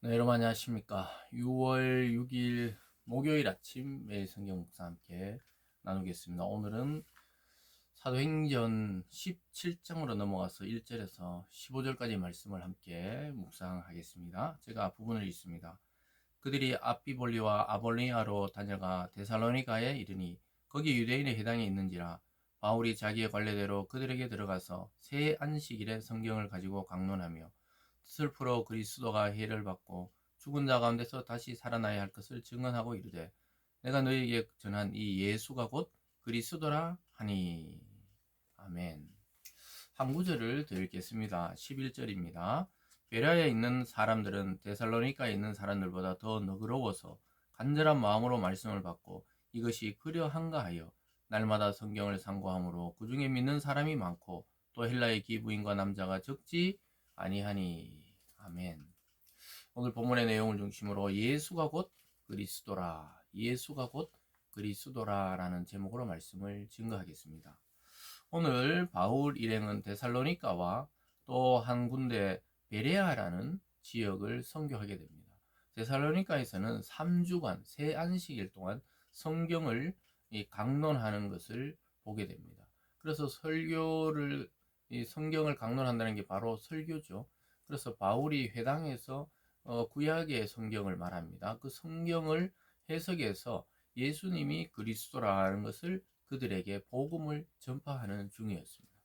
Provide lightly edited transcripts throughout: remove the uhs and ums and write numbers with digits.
네, 여러분 안녕하십니까. 6월 6일 목요일 아침 매일 성경 묵상 함께 나누겠습니다. 오늘은 사도행전 17장으로 넘어가서 1절에서 15절까지 말씀을 함께 묵상하겠습니다. 제가 부분을 읽습니다. 그들이 앞비볼리와 아볼리아로 다녀가 데살로니가에 이르니 거기 유대인의 회당이 있는지라 바울이 자기의 관례대로 그들에게 들어가서 새 안식일에 성경을 가지고 강론하며 뜻을 풀어 그리스도가 해를 받고 죽은 자 가운데서 다시 살아나야 할 것을 증언하고 이르되 내가 너희에게 전한 이 예수가 곧 그리스도라 하니. 아멘. 한 구절을 더 읽겠습니다. 11절입니다. 베레아에 있는 사람들은 데살로니가에 있는 사람들보다 더 너그러워서 간절한 마음으로 말씀을 받고 이것이 그려한가 하여 날마다 성경을 상고하므로 그 중에 믿는 사람이 많고 또 헬라의 기부인과 남자가 적지 아니하니. 아멘. 오늘 본문의 내용을 중심으로 예수가 곧 그리스도라, 예수가 곧 그리스도라라는 제목으로 말씀을 증거하겠습니다. 오늘 바울 일행은 데살로니가와 또 한 군데 베레아라는 지역을 선교하게 됩니다. 데살로니가에서는 3주간 새 안식일 동안 성경을 강론하는 것을 보게 됩니다. 그래서 설교를 이 성경을 강론한다는 게 바로 설교죠. 그래서 바울이 회당에서 구약의 성경을 말합니다. 그 성경을 해석해서 예수님이 그리스도라는 것을 그들에게 복음을 전파하는 중이었습니다.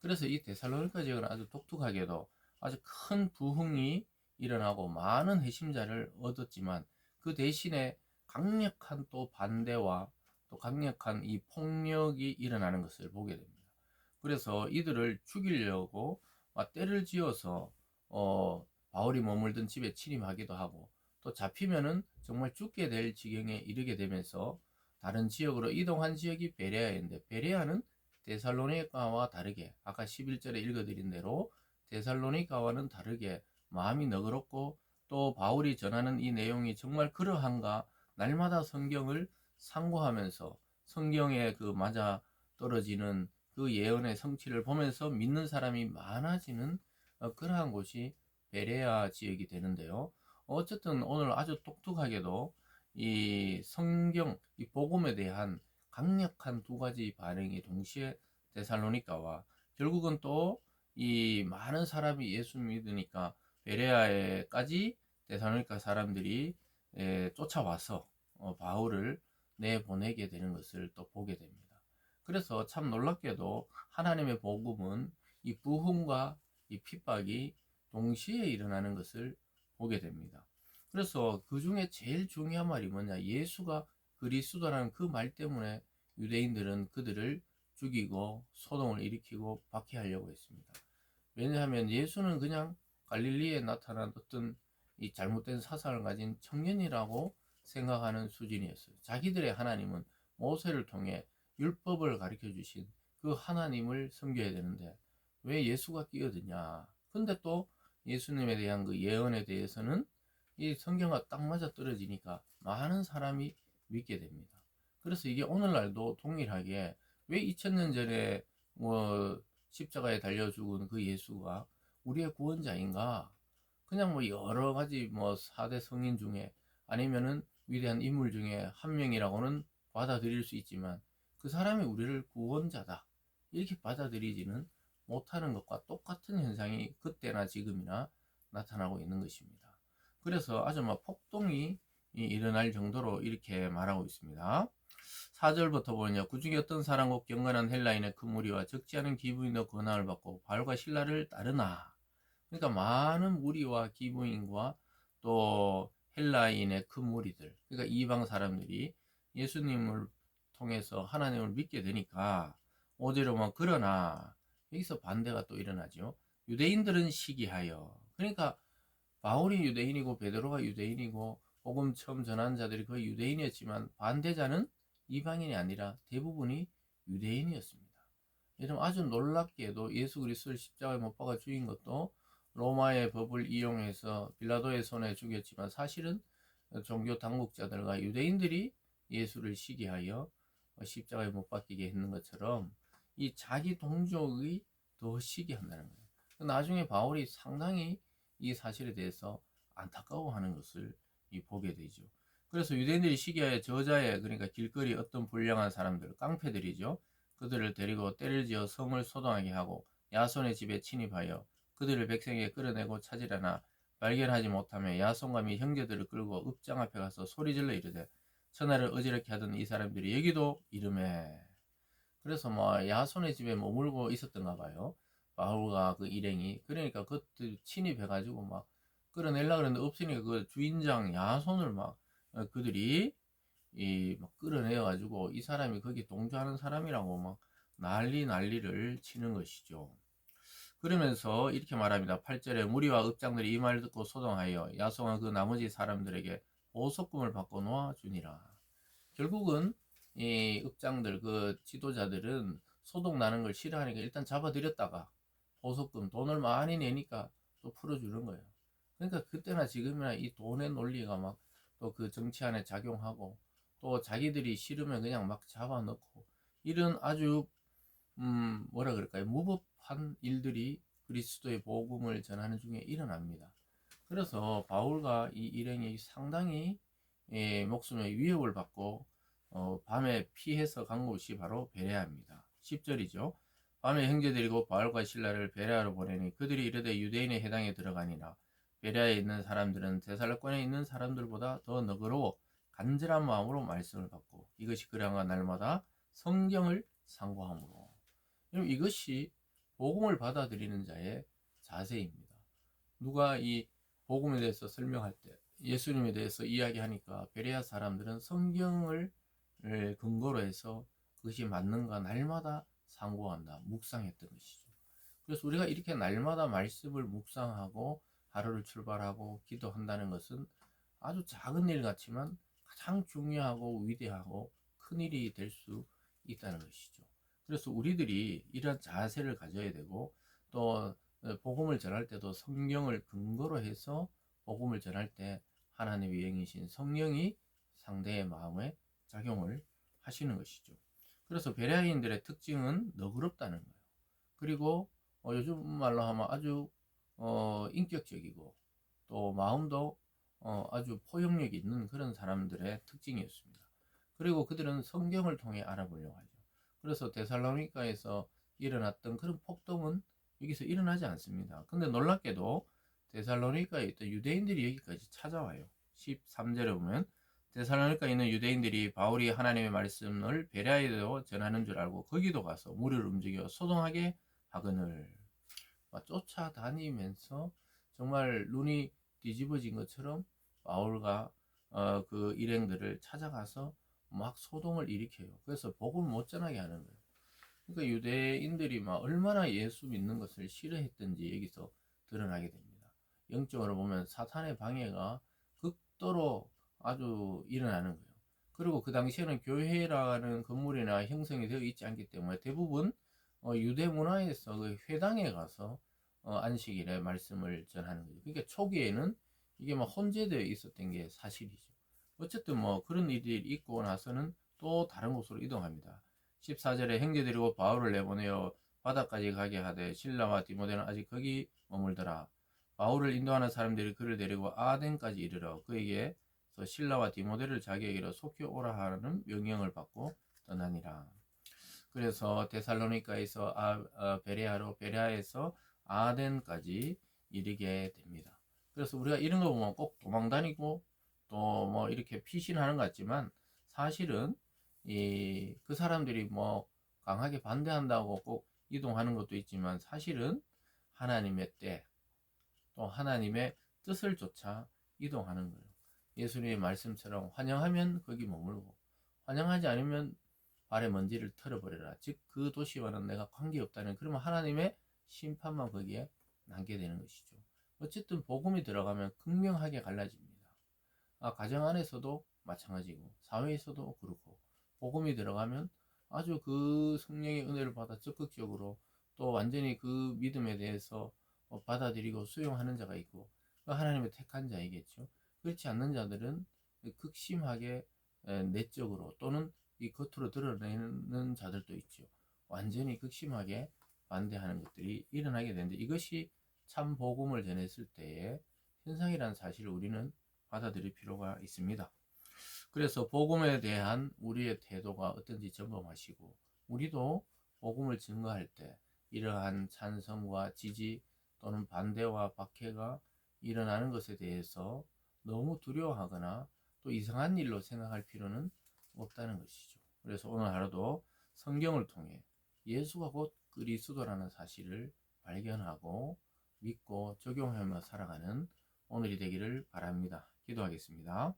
그래서 이 데살로니가 지역은 아주 독특하게도 아주 큰 부흥이 일어나고 많은 회심자를 얻었지만 그 대신에 강력한 또 반대와 또 강력한 이 폭력이 일어나는 것을 보게 됩니다. 그래서 이들을 죽이려고 때를 지어서 바울이 머물던 집에 침입하기도 하고 또 잡히면은 정말 죽게 될 지경에 이르게 되면서 다른 지역으로 이동한 지역이 베레아인데 베레아는 데살로니가와 다르게 아까 11절에 읽어드린 대로 데살로니가와는 다르게 마음이 너그럽고 또 바울이 전하는 이 내용이 정말 그러한가 날마다 성경을 상고하면서 성경에 그 맞아 떨어지는 그 예언의 성취를 보면서 믿는 사람이 많아지는 그러한 곳이 베레아 지역이 되는데요. 어쨌든 오늘 아주 똑똑하게도 이 성경, 이 복음에 대한 강력한 두 가지 반응이 동시에 데살로니가와 결국은 또 이 많은 사람이 예수 믿으니까 베레아에까지 데살로니가 사람들이 쫓아와서 바울을 내보내게 되는 것을 또 보게 됩니다. 그래서 참 놀랍게도 하나님의 복음은 이 부흥과 이 핍박이 동시에 일어나는 것을 보게 됩니다. 그래서 그 중에 제일 중요한 말이 뭐냐? 예수가 그리스도라는 그 말 때문에 유대인들은 그들을 죽이고 소동을 일으키고 박해하려고 했습니다. 왜냐하면 예수는 그냥 갈릴리에 나타난 어떤 이 잘못된 사상을 가진 청년이라고 생각하는 수준이었어요. 자기들의 하나님은 모세를 통해 율법을 가르쳐 주신 그 하나님을 섬겨야 되는데 왜 예수가 끼어드냐? 근데 또 예수님에 대한 그 예언에 대해서는 이 성경과 딱 맞아 떨어지니까 많은 사람이 믿게 됩니다. 그래서 이게 오늘날도 동일하게 왜 2000년 전에 뭐 십자가에 달려 죽은 그 예수가 우리의 구원자인가? 그냥 뭐 여러 가지 뭐 4대 성인 중에 아니면은 위대한 인물 중에 한 명이라고는 받아들일 수 있지만 그 사람이 우리를 구원자다. 이렇게 받아들이지는 못하는 것과 똑같은 현상이 그때나 지금이나 나타나고 있는 것입니다. 그래서 아주 막 폭동이 일어날 정도로 이렇게 말하고 있습니다. 4절부터 보면요. 그 중에 어떤 사람 곧 경건한 헬라인의 큰 무리와 적지 않은 기부인도 권한을 받고 바울과 신라를 따르나. 그러니까 많은 무리와 기부인과 또 헬라인의 큰 무리들, 그러니까 이방 사람들이 예수님을 통해서 하나님을 믿게 되니까 5절에 보면 그러나 여기서 반대가 또 일어나죠. 유대인들은 시기하여. 그러니까 바울이 유대인이고 베드로가 유대인이고 복음 처음 전한 자들이 거의 유대인이었지만 반대자는 이방인이 아니라 대부분이 유대인이었습니다. 여러분 아주 놀랍게도 예수 그리스도를 십자가에 못 박아 죽인 것도 로마의 법을 이용해서 빌라도의 손에 죽였지만 사실은 종교 당국자들과 유대인들이 예수를 시기하여 십자가에 못 박히게 했는 것처럼 이 자기 동족이 더 시기한다는 거예요. 나중에 바울이 상당히 이 사실에 대해서 안타까워하는 것을 보게 되죠. 그래서 유대인들이 시기하에 저자에, 그러니까 길거리 어떤 불량한 사람들, 깡패들이죠. 그들을 데리고 때를 지어 성을 소동하게 하고 야손의 집에 침입하여 그들을 백성에게 끌어내고 찾으려나 발견하지 못하며 야손과 및 형제들을 끌고 읍장 앞에 가서 소리질러 이르되 천하를 어지럽게 하던 이 사람들이 여기도 이름에. 그래서 뭐 야손의 집에 머물고 있었던가 봐요. 바울과 그 일행이. 그러니까 그것들 침입해가지고 막 끌어내려고 그랬는데 없으니까 그 주인장 야손을 막 그들이 막 끌어내가지고 이 사람이 거기 동조하는 사람이라고 막 난리를 치는 것이죠. 그러면서 이렇게 말합니다. 8절에 무리와 읍장들이 이 말을 듣고 소동하여 야손과 그 나머지 사람들에게 보석금을 받고 놓아주니라. 결국은 이 읍장들, 그 지도자들은 소동 나는 걸 싫어하니까 일단 잡아들였다가 보석금 돈을 많이 내니까 또 풀어주는 거예요. 그러니까 그때나 지금이나 이 돈의 논리가 막 또 그 정치 안에 작용하고 또 자기들이 싫으면 그냥 막 잡아넣고 이런 아주 뭐라 그럴까요? 무법한 일들이 그리스도의 복음을 전하는 중에 일어납니다. 그래서 바울과 이 일행이 상당히 목숨의 위협을 받고 밤에 피해서 간 곳이 바로 베레아입니다. 10절이죠. 밤에 형제들이 곧 바울과 실라를 베레아로 보내니 그들이 이르되 유대인의 해당에 들어가니라. 베레아에 있는 사람들은 데살로니가에 있는 사람들보다 더 너그러워 간절한 마음으로 말씀을 받고 이것이 그량과 날마다 성경을 상고함으로. 이것이 복음을 받아들이는 자의 자세입니다. 누가 이 복음에 대해서 설명할 때 예수님에 대해서 이야기하니까 베레아 사람들은 성경을 근거로 해서 그것이 맞는가 날마다 상고한다, 묵상했던 것이죠. 그래서 우리가 이렇게 날마다 말씀을 묵상하고 하루를 출발하고 기도한다는 것은 아주 작은 일 같지만 가장 중요하고 위대하고 큰 일이 될 수 있다는 것이죠. 그래서 우리들이 이런 자세를 가져야 되고 또 복음을 전할 때도 성경을 근거로 해서 복음을 전할 때 하나님의 영이신 성령이 상대의 마음에 작용을 하시는 것이죠. 그래서 베레아인들의 특징은 너그럽다는 거예요. 그리고 요즘 말로 하면 아주 인격적이고 또 마음도 아주 포용력이 있는 그런 사람들의 특징이었습니다. 그리고 그들은 성경을 통해 알아보려고 하죠. 그래서 데살로니가에서 일어났던 그런 폭동은 여기서 일어나지 않습니다. 근데 놀랍게도 데살로니가에 있던 유대인들이 여기까지 찾아와요. 13절에 보면 데살로니가에 있는 유대인들이 바울이 하나님의 말씀을 베레아에도 전하는 줄 알고 거기도 가서 무리를 움직여 소동하게 하거늘. 쫓아다니면서 정말 눈이 뒤집어진 것처럼 바울과 그 일행들을 찾아가서 막 소동을 일으켜요. 그래서 복음을 못 전하게 하는 거예요. 그러니까 유대인들이 막 얼마나 예수 믿는 것을 싫어했던지 여기서 드러나게 됩니다. 영적으로 보면 사탄의 방해가 극도로 아주 일어나는 거예요. 그리고 그 당시에는 교회라는 건물이나 형성이 되어 있지 않기 때문에 대부분 유대 문화에서 그 회당에 가서 안식일에 말씀을 전하는 거죠. 그러니까 초기에는 이게 막 혼재되어 있었던 게 사실이죠. 어쨌든 뭐 그런 일이 있고 나서는 또 다른 곳으로 이동합니다. 14절에 형제들이고 바울을 내보내어 바다까지 가게 하되 실라와 디모데는 아직 거기 머물더라. 바울을 인도하는 사람들이 그를 데리고 아덴까지 이르러 그에게 실라와 디모데를 자기에게로 속히 오라 하는 명령을 받고 떠나니라. 그래서 데살로니가에서 베레아로, 베레아에서 아덴까지 이르게 됩니다. 그래서 우리가 이런 거 보면 꼭 도망 다니고 또 뭐 이렇게 피신하는 것 같지만 사실은 그 사람들이 뭐 강하게 반대한다고 꼭 이동하는 것도 있지만 사실은 하나님의 때 또 하나님의 뜻을 쫓아 이동하는 거예요. 예수님의 말씀처럼 환영하면 거기 머물고 환영하지 않으면 발에 먼지를 털어버려라. 즉 그 도시와는 내가 관계없다는, 그러면 하나님의 심판만 거기에 남게 되는 것이죠. 어쨌든 복음이 들어가면 극명하게 갈라집니다. 가정 안에서도 마찬가지고 사회에서도 그렇고 복음이 들어가면 아주 그 성령의 은혜를 받아 적극적으로 또 완전히 그 믿음에 대해서 받아들이고 수용하는 자가 있고 하나님의 택한 자이겠죠. 그렇지 않는 자들은 극심하게 내적으로 또는 이 겉으로 드러내는 자들도 있죠. 완전히 극심하게 반대하는 것들이 일어나게 되는데 이것이 참 복음을 전했을 때의 현상이라는 사실을 우리는 받아들일 필요가 있습니다. 그래서 복음에 대한 우리의 태도가 어떤지 점검하시고, 우리도 복음을 증거할 때 이러한 찬성과 지지 또는 반대와 박해가 일어나는 것에 대해서 너무 두려워하거나 또 이상한 일로 생각할 필요는 없다는 것이죠. 그래서 오늘 하루도 성경을 통해 예수가 곧 그리스도라는 사실을 발견하고 믿고 적용하며 살아가는 오늘이 되기를 바랍니다. 기도하겠습니다.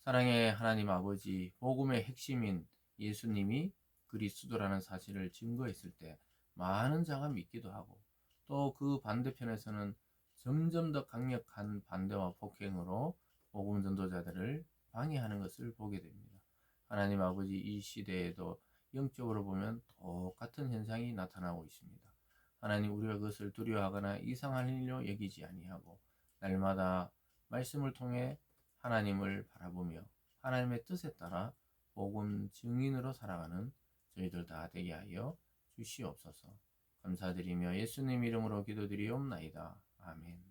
사랑의 하나님 아버지, 복음의 핵심인 예수님이 그리스도라는 사실을 증거했을 때 많은 자가 믿기도 하고, 또 그 반대편에서는 점점 더 강력한 반대와 폭행으로 복음 전도자들을 방해하는 것을 보게 됩니다. 하나님 아버지, 이 시대에도 영적으로 보면 똑같은 현상이 나타나고 있습니다. 하나님, 우리가 그것을 두려워하거나 이상한 일로 여기지 아니하고 날마다 말씀을 통해 하나님을 바라보며 하나님의 뜻에 따라 복음 증인으로 살아가는 저희들 다 되게 하여 주시옵소서. 감사드리며 예수님 이름으로 기도드리옵나이다. 아멘.